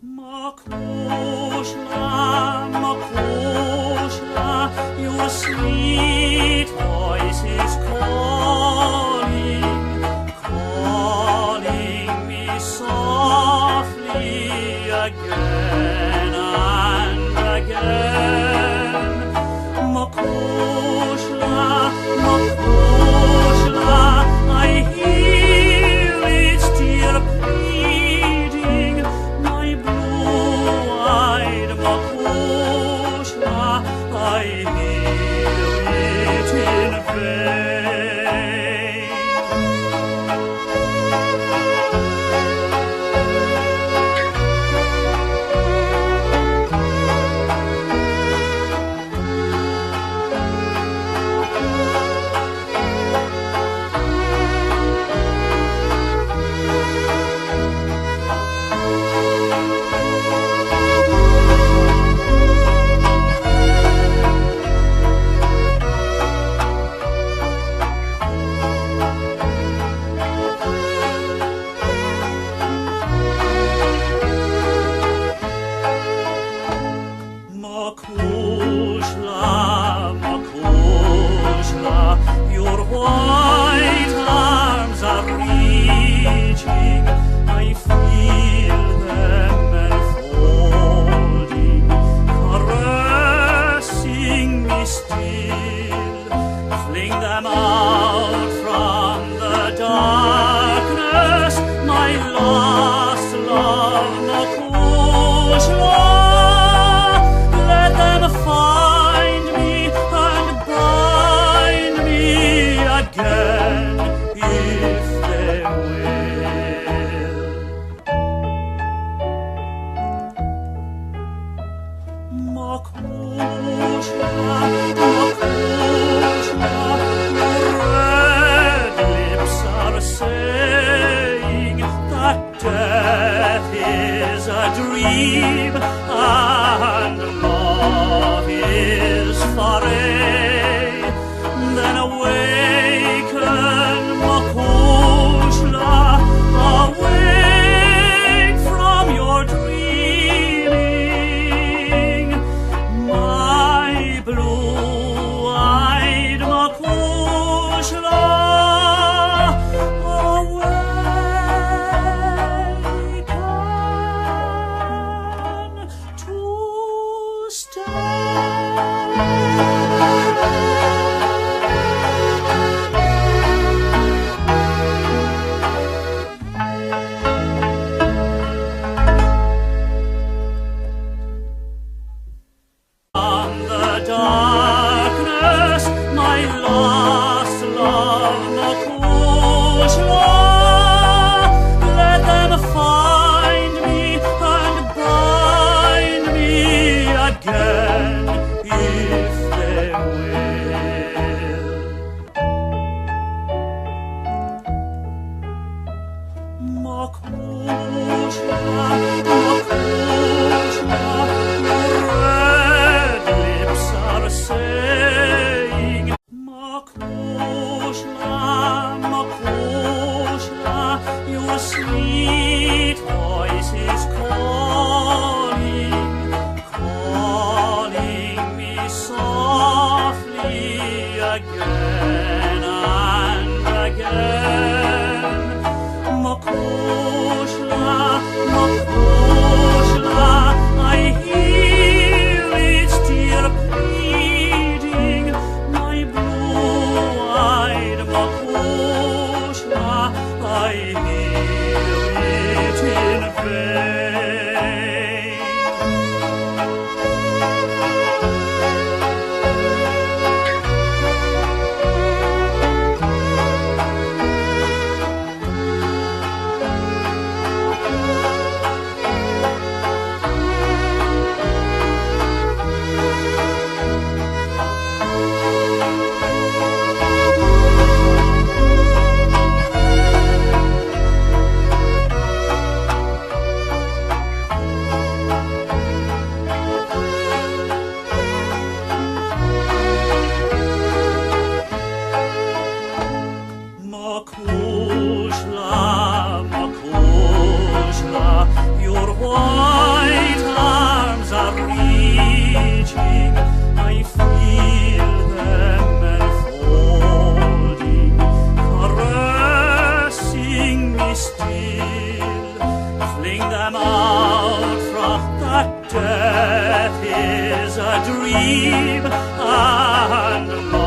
Makushla, your sweet voice is calling me softly again and again. Makushla, I hear its dear pleading, my blue-eyed Makushla, I hear it in vain. Makushla, your white arms are reaching. I feel them enfolding, caressing me still. Fling them out from the darkness, my lost love, Makushla. Find me and bind me again if they will. Makushla, your red lips are saying that death is a dream and love is far away. Then awaken, Makushla, awake from your dreaming, my blue-eyed Makushla, awaken to still. Fling them out from that death is a dream and